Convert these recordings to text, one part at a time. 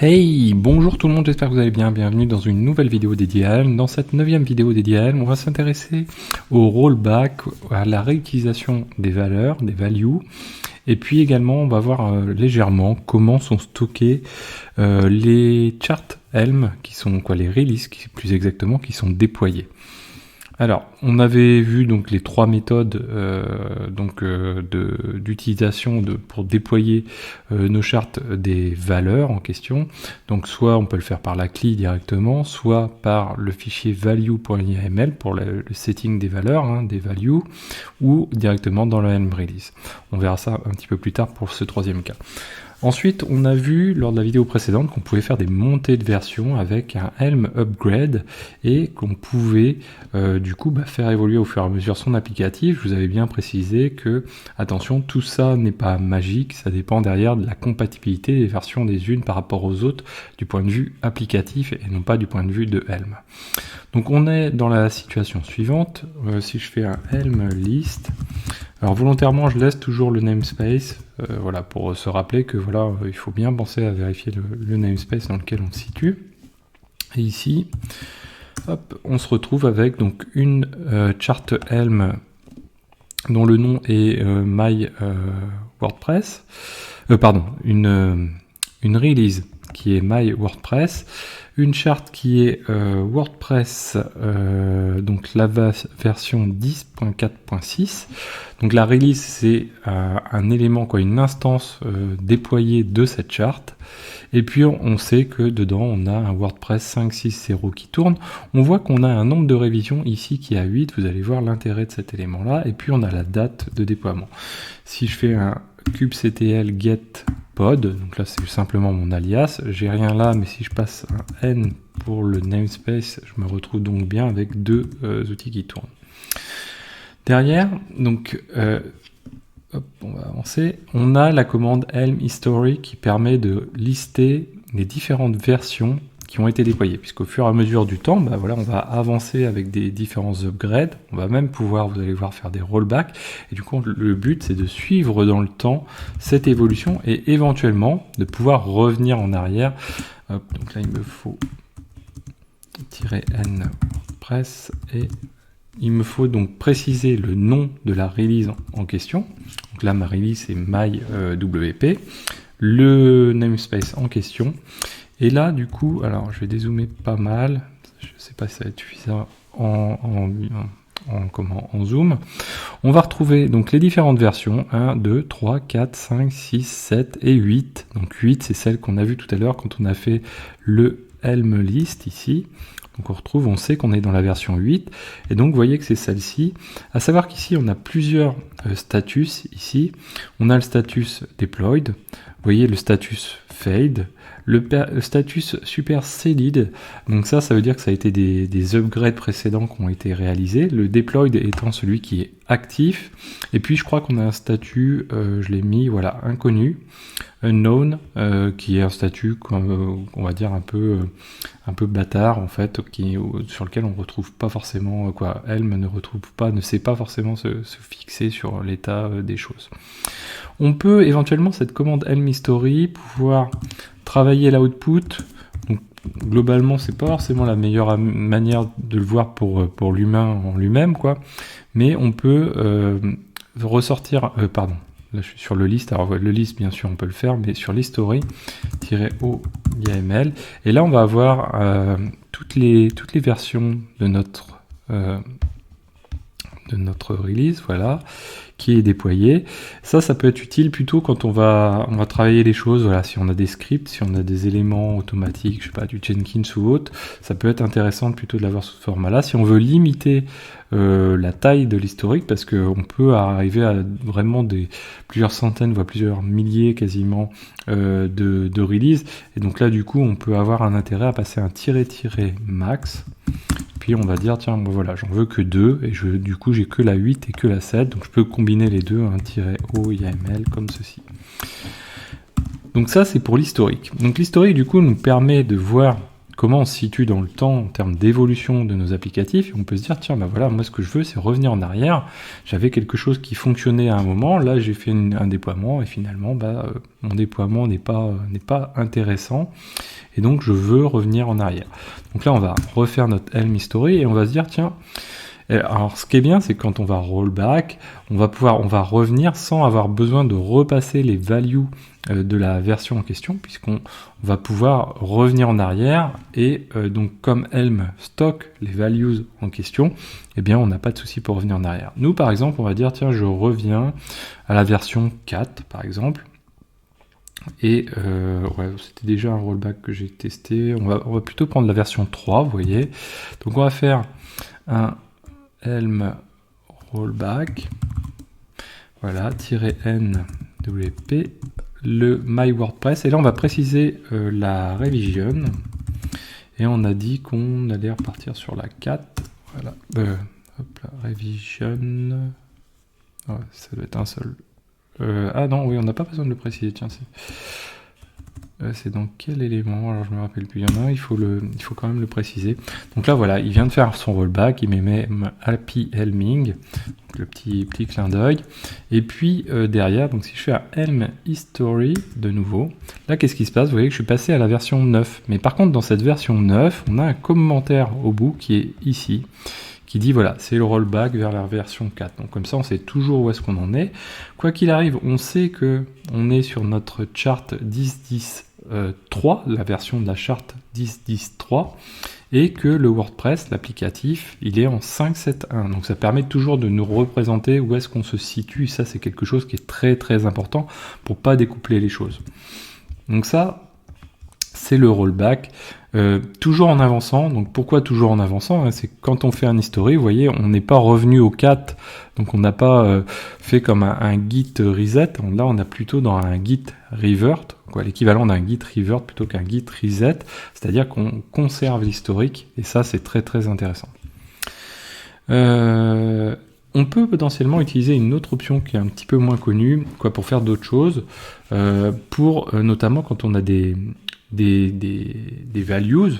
Hey, bonjour tout le monde, j'espère que vous allez bien, bienvenue dans une nouvelle vidéo dédiée à Helm. Dans cette 9e vidéo dédiée à Helm, on va s'intéresser au rollback, à la réutilisation des valeurs, des values, et puis également on va voir légèrement comment sont stockés les charts Helm, qui sont les releases plus exactement, qui sont déployés. Alors, on avait vu donc les trois méthodes d'utilisation pour déployer nos chartes des valeurs en question. Donc, soit on peut le faire par la CLI directement, soit par le fichier value.yml pour le setting des valeurs, des values, ou directement dans le Helm release. On verra ça un petit peu plus tard pour ce troisième cas. Ensuite, on a vu lors de la vidéo précédente qu'on pouvait faire des montées de version avec un Helm Upgrade et qu'on pouvait faire évoluer au fur et à mesure son applicatif. Je vous avais bien précisé que, attention, tout ça n'est pas magique, ça dépend derrière de la compatibilité des versions des unes par rapport aux autres du point de vue applicatif et non pas du point de vue de Helm. Donc on est dans la situation suivante, si je fais un Helm list, alors volontairement je laisse toujours le namespace, pour se rappeler que il faut bien penser à vérifier le namespace dans lequel on se situe. Et ici, hop, on se retrouve avec donc une chart Helm dont le nom est my WordPress, une release qui est my WordPress, une charte qui est WordPress, donc la version 10.4.6. Donc la release, c'est un élément, une instance déployée de cette charte. Et puis on sait que dedans, on a un WordPress 5.6.0 qui tourne. On voit qu'on a un nombre de révisions ici qui est à 8. Vous allez voir l'intérêt de cet élément-là. Et puis on a la date de déploiement. Si je fais un kubectl get pod, donc là c'est simplement mon alias, j'ai rien là, mais si je passe un n pour le namespace, je me retrouve donc bien avec deux outils qui tournent. Derrière, donc on va avancer, on a la commande helm history qui permet de lister les différentes versions qui ont été déployés, puisqu'au fur et à mesure du temps, on va avancer avec des différents upgrades, on va même pouvoir, vous allez voir, faire des rollbacks, et du coup le but c'est de suivre dans le temps cette évolution et éventuellement de pouvoir revenir en arrière. Hop, donc là il me faut -n WordPress et il me faut donc préciser le nom de la release en question. Donc là ma release c'est my.wp, le namespace en question. Et là, du coup, alors je vais dézoomer pas mal, je ne sais pas si ça va être suffisant en zoom. On va retrouver donc les différentes versions, 1, 2, 3, 4, 5, 6, 7 et 8. Donc 8, c'est celle qu'on a vue tout à l'heure quand on a fait le Helm list ici. Donc on sait qu'on est dans la version 8, et donc vous voyez que c'est celle-ci. À savoir qu'ici on a plusieurs status ici. On a le status deployed, vous voyez le status fade, le status superseded, donc ça veut dire que ça a été des upgrades précédents qui ont été réalisés, le deployed étant celui qui est actif, et puis je crois qu'on a un statut, je l'ai mis, inconnu, unknown, qui est un statut, on va dire un peu bâtard en fait, sur lequel on retrouve pas forcément, Helm ne sait pas forcément se fixer sur l'état des choses. On peut éventuellement, cette commande Helm history, pouvoir travailler l'output. Donc globalement, c'est pas forcément la meilleure manière de le voir pour l'humain en lui-même, mais on peut ressortir, là je suis sur le list, alors le list bien sûr on peut le faire, mais sur l'history-o YAML, et là on va avoir toutes les versions de notre release, qui est déployée. Ça peut être utile plutôt quand on va travailler les choses, si on a des scripts, si on a des éléments automatiques, je sais pas, du Jenkins ou autre, ça peut être intéressant plutôt de l'avoir sous ce format-là. Si on veut limiter la taille de l'historique, parce qu'on peut arriver à vraiment plusieurs centaines, voire plusieurs milliers quasiment de releases, et donc là du coup on peut avoir un intérêt à passer un --max. Puis on va dire, tiens, j'en veux que 2, et du coup j'ai que la 8 et que la 7, donc je peux combiner les deux, -o YAML comme ceci. Donc ça c'est pour l'historique. Donc l'historique du coup nous permet de voir comment on se situe dans le temps en termes d'évolution de nos applicatifs. Et on peut se dire, tiens, bah voilà, moi ce que je veux, c'est revenir en arrière. J'avais quelque chose qui fonctionnait à un moment, là j'ai fait un déploiement, et finalement, mon déploiement n'est pas intéressant, et donc je veux revenir en arrière. Donc là, on va refaire notre Helm History, et on va se dire, tiens, alors ce qui est bien, c'est que quand on va rollback, on va revenir sans avoir besoin de repasser les values de la version en question, puisqu'on va pouvoir revenir en arrière, et donc comme Helm stocke les values en question, eh bien on n'a pas de souci pour revenir en arrière. Nous par exemple, on va dire, tiens, je reviens à la version 4 par exemple, et ouais, c'était déjà un rollback que j'ai testé. On va plutôt prendre la version 3, vous voyez. Donc on va faire un Helm rollback, voilà, -nwp, le my WordPress, et là on va préciser la revision, et on a dit qu'on allait repartir sur la 4, voilà, hop là, revision, ouais, ça doit être un seul, ah non, oui, on n'a pas besoin de le préciser, tiens, c'est dans quel élément? Alors je me rappelle plus. Il y en a un, il faut quand même le préciser. Donc là voilà, il vient de faire son rollback, il met même happy helming, le petit clin d'œil. Et puis derrière, donc si je fais un Helm History de nouveau, là qu'est-ce qui se passe? Vous voyez que je suis passé à la version 9. Mais par contre dans cette version 9, on a un commentaire au bout qui est ici, qui dit voilà, c'est le rollback vers la version 4. Donc comme ça, on sait toujours où est-ce qu'on en est. Quoi qu'il arrive, on sait que on est sur notre chart 10.10.3, la version de la charte 10.10.3, et que le WordPress, l'applicatif, il est en 5.7.1. Donc ça permet toujours de nous représenter où est-ce qu'on se situe. Ça, c'est quelque chose qui est très très important pour pas découpler les choses. Donc ça, c'est le rollback. Toujours en avançant. Donc pourquoi toujours en avançant? C'est quand on fait un history, vous voyez, on n'est pas revenu au 4, donc on n'a pas fait comme un git reset. Là, on a plutôt dans un git revert, l'équivalent d'un git revert plutôt qu'un git reset, c'est-à-dire qu'on conserve l'historique, et ça, c'est très très intéressant. On peut potentiellement utiliser une autre option qui est un petit peu moins connue, pour faire d'autres choses, notamment quand on a des values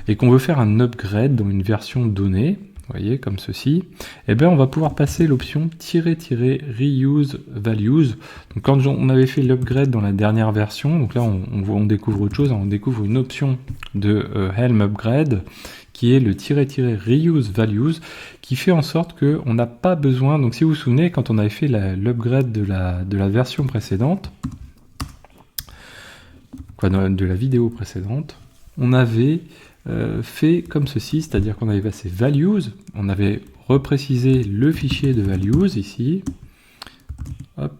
et qu'on veut faire un upgrade dans une version donnée, vous voyez, comme ceci, et bien on va pouvoir passer l'option -reuse values. Donc quand on avait fait l'upgrade dans la dernière version, donc là on découvre autre chose, on découvre une option de Helm upgrade qui est le -reuse values, qui fait en sorte qu'on n'a pas besoin, donc si vous vous souvenez, quand on avait fait l'upgrade de la version précédente, de la vidéo précédente, on avait fait comme ceci, c'est-à-dire qu'on avait passé values, on avait reprécisé le fichier de values ici, hop,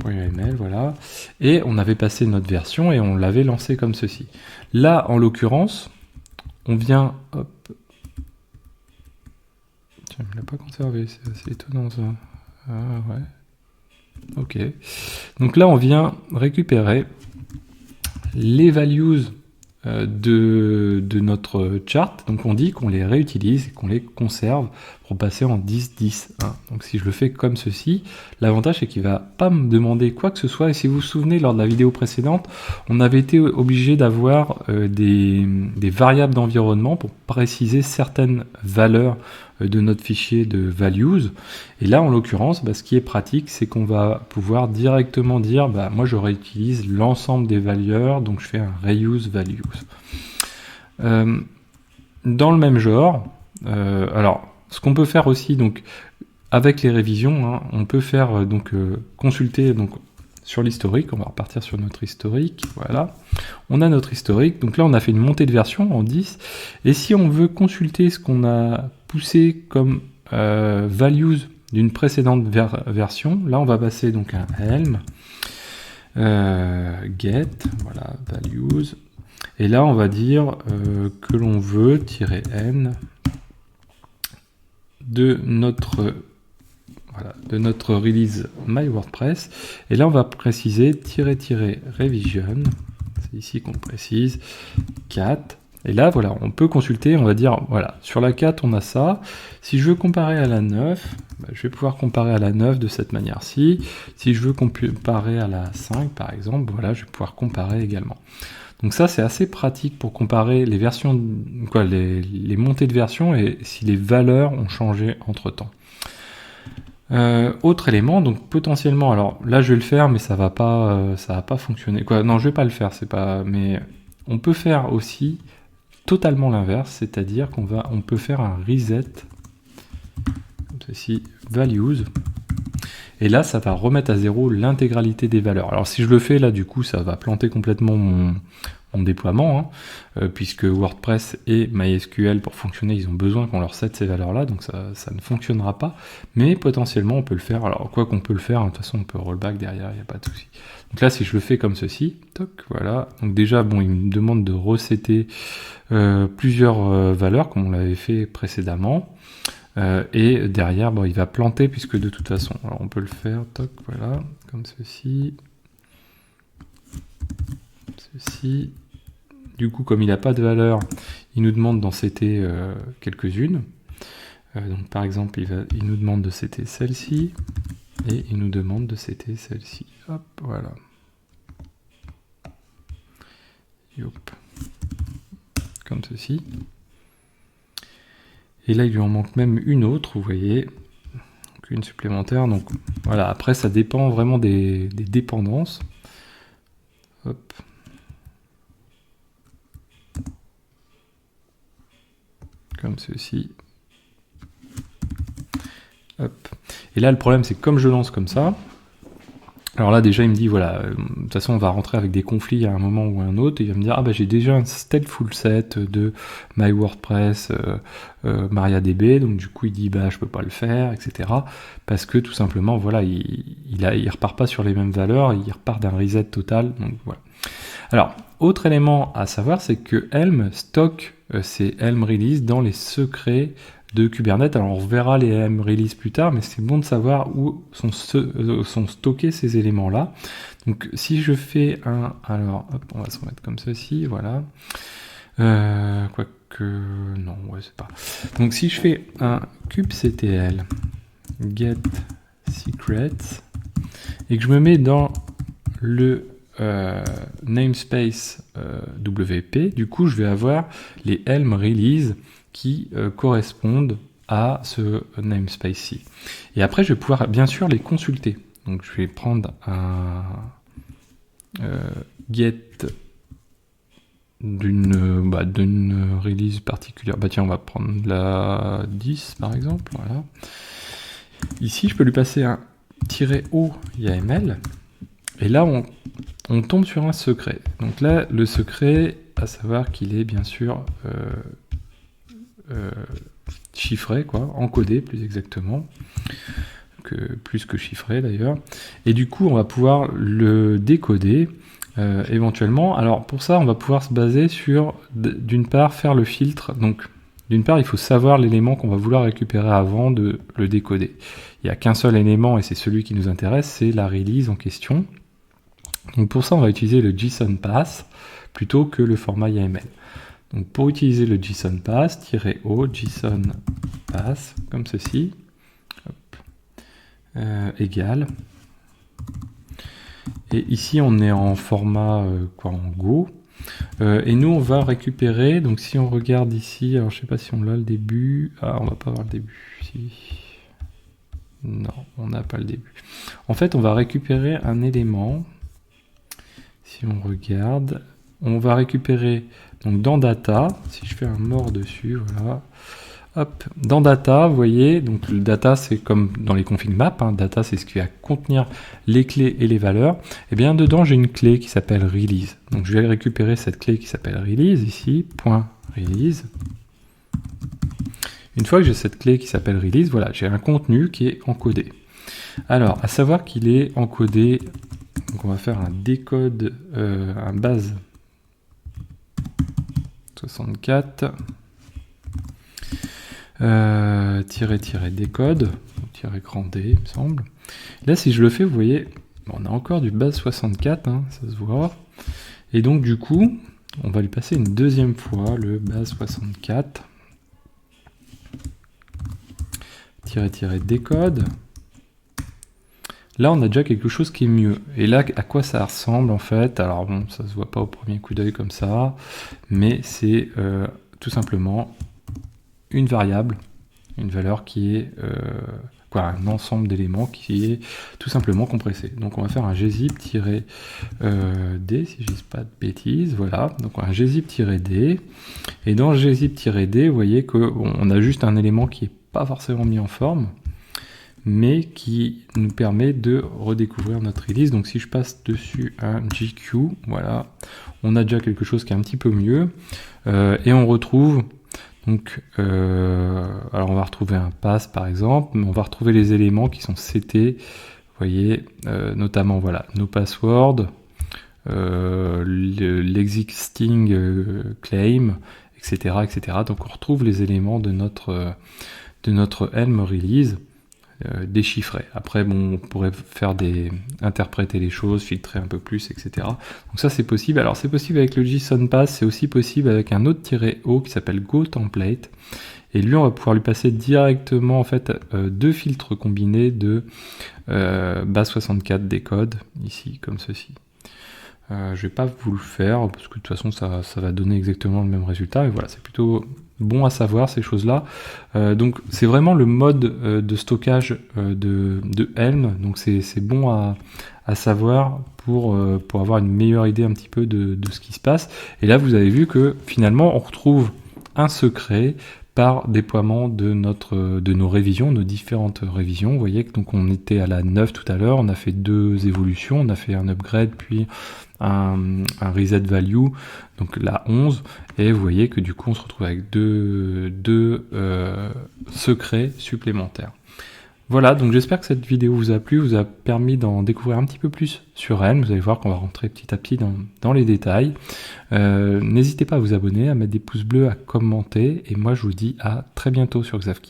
.yml, voilà, et on avait passé notre version et on l'avait lancé comme ceci. Là, en l'occurrence, on vient, hop, tiens, il ne l'a pas conservé, c'est assez étonnant ça. Ah ouais, ok. Donc là, on vient récupérer les values de notre chart, donc on dit qu'on les réutilise et qu'on les conserve pour passer en 10.10.1. Donc si je le fais comme ceci, l'avantage c'est qu'il va pas me demander quoi que ce soit, et si vous vous souvenez, lors de la vidéo précédente, on avait été obligé d'avoir des variables d'environnement pour préciser certaines valeurs de notre fichier de values, et là en l'occurrence, ce qui est pratique, c'est qu'on va pouvoir directement dire, moi je réutilise l'ensemble des valeurs, donc je fais un reuse values. Dans le même genre, alors ce qu'on peut faire aussi, donc avec les révisions, on peut faire consulter sur l'historique. On va repartir sur notre historique, voilà, on a notre historique, donc là on a fait une montée de version en 10, et si on veut consulter ce qu'on a poussé comme values d'une précédente version, là on va passer donc un helm get, voilà, values, et là on va dire que l'on veut -n de notre release my WordPress, et là on va préciser -revision, c'est ici qu'on précise 4, et là voilà, on peut consulter, on va dire voilà, sur la 4 on a ça, si je veux comparer à la 9, je vais pouvoir comparer à la 9 de cette manière-ci, si je veux comparer à la 5 par exemple, voilà, je vais pouvoir comparer également. Donc ça, c'est assez pratique pour comparer les versions, les montées de version et si les valeurs ont changé entre-temps. Autre élément, donc potentiellement, alors là je vais le faire, mais ça va pas fonctionner. Non, je vais pas le faire, mais on peut faire aussi totalement l'inverse, c'est-à-dire on peut faire un reset, comme ceci, values, et là ça va remettre à zéro l'intégralité des valeurs. Alors si je le fais là, du coup, ça va planter complètement mon déploiement, puisque WordPress et MySQL, pour fonctionner, ils ont besoin qu'on leur set ces valeurs-là, donc ça ne fonctionnera pas, mais potentiellement on peut le faire. Alors quoi qu'on peut le faire, de toute façon on peut rollback derrière, il n'y a pas de souci. Donc là, si je le fais comme ceci, toc, voilà, donc déjà, bon, il me demande de resetter plusieurs valeurs, comme on l'avait fait précédemment, et derrière, bon, il va planter, puisque de toute façon, alors on peut le faire, toc, voilà, comme ceci, ceci. Du coup, comme il n'a pas de valeur, il nous demande d'en setter quelques-unes. Donc par exemple, il nous demande de setter celle-ci, et il nous demande de setter celle-ci. Hop, voilà. Yop. Comme ceci. Et là, il lui en manque même une autre, vous voyez. Donc une supplémentaire. Donc voilà, après, ça dépend vraiment des dépendances. Hop. Comme ceci. Hop. Et là, le problème, c'est que comme je lance comme ça, alors là, déjà, il me dit, voilà, de toute façon, on va rentrer avec des conflits à un moment ou à un autre, et il va me dire, ah bah j'ai déjà un stateful set de My WordPress, MariaDB, donc du coup, il dit, bah je peux pas le faire, etc. Parce que tout simplement, voilà, il repart pas sur les mêmes valeurs, il repart d'un reset total, donc voilà. Alors, autre élément à savoir, c'est que Helm stocke ces Helm release dans les secrets de Kubernetes. Alors on verra les Helm release plus tard, mais c'est bon de savoir où sont stockés ces éléments-là. Donc si je fais alors hop, on va se remettre comme ceci, voilà. Quoique, non, ouais, c'est pas. Donc si je fais un kubectl get secrets et que je me mets dans le namespace WP, du coup je vais avoir les Helm release qui correspondent à ce namespace-ci. Et après, je vais pouvoir bien sûr les consulter. Donc je vais prendre un get d'une release particulière. Bah tiens, on va prendre la 10 par exemple. Voilà. Ici, je peux lui passer un -o YAML. Et là, on tombe sur un secret. Donc là, le secret, à savoir qu'il est bien sûr chiffré, quoi, encodé plus exactement, plus que chiffré d'ailleurs. Et du coup, on va pouvoir le décoder éventuellement. Alors pour ça, on va pouvoir se baser sur, d'une part, faire le filtre. Donc d'une part, il faut savoir l'élément qu'on va vouloir récupérer avant de le décoder. Il n'y a qu'un seul élément et c'est celui qui nous intéresse, c'est la release en question. Donc pour ça, on va utiliser le JSON path plutôt que le format YAML. Donc pour utiliser le JSON path, -o JSON path, comme ceci, égal. Et ici on est en format en Go. Et nous on va récupérer, donc si on regarde ici, alors je sais pas si on l'a le début, on va pas avoir le début, si. Non, on n'a pas le début. En fait on va récupérer un élément, si on regarde, on va récupérer donc dans data, si je fais un more dessus, voilà, hop, dans data, vous voyez, donc le data c'est comme dans les config maps, data c'est ce qui va contenir les clés et les valeurs, et bien dedans j'ai une clé qui s'appelle release, donc je vais récupérer cette clé qui s'appelle release ici, .release. Une fois que j'ai cette clé qui s'appelle release, voilà, j'ai un contenu qui est encodé. Alors, à savoir qu'il est encodé, donc on va faire un décode, un base 64 -décode, -grand D il me semble. Là si je le fais, vous voyez, on a encore du base 64, ça se voit. Et donc du coup, on va lui passer une deuxième fois le base 64 -décode. là on a déjà quelque chose qui est mieux. Et là, à quoi ça ressemble en fait? Alors bon, ça se voit pas au premier coup d'œil comme ça, mais c'est tout simplement une variable, une valeur qui est un ensemble d'éléments qui est tout simplement compressé. Donc on va faire un gzip-d, si je dis pas de bêtises, voilà, donc un gzip-d, et dans gzip-d, vous voyez qu'on a juste un élément qui est pas forcément mis en forme, mais qui nous permet de redécouvrir notre release. Donc si je passe dessus un GQ, voilà, on a déjà quelque chose qui est un petit peu mieux, et on retrouve donc, alors on va retrouver un pass par exemple, mais on va retrouver les éléments qui sont CT, vous voyez, notamment voilà, nos passwords, l'existing claim, etc., etc. Donc on retrouve les éléments de notre Helm release déchiffrés. Après, bon, on pourrait interpréter les choses, filtrer un peu plus, etc. Donc ça, c'est possible. Alors, c'est possible avec le JSON Pass, c'est aussi possible avec un autre -o qui s'appelle GoTemplate. Et lui, on va pouvoir lui passer directement, en fait, deux filtres combinés de base64 des codes, ici, comme ceci. Je vais pas vous le faire, parce que de toute façon, ça va donner exactement le même résultat. Et voilà, c'est plutôt bon à savoir ces choses-là. Donc c'est vraiment le mode de stockage de Helm, donc c'est bon à savoir pour avoir une meilleure idée un petit peu de ce qui se passe. Et là vous avez vu que finalement on retrouve un secret par déploiement de nos révisions, nos différentes révisions. Vous voyez que donc on était à la 9 tout à l'heure, on a fait 2 évolutions, on a fait un upgrade puis un reset value, donc la 11, et vous voyez que du coup on se retrouve avec deux secrets supplémentaires. Voilà, donc j'espère que cette vidéo vous a plu, vous a permis d'en découvrir un petit peu plus sur Helm. Vous allez voir qu'on va rentrer petit à petit dans les détails. N'hésitez pas à vous abonner, à mettre des pouces bleus, à commenter, et moi je vous dis à très bientôt sur Xavki.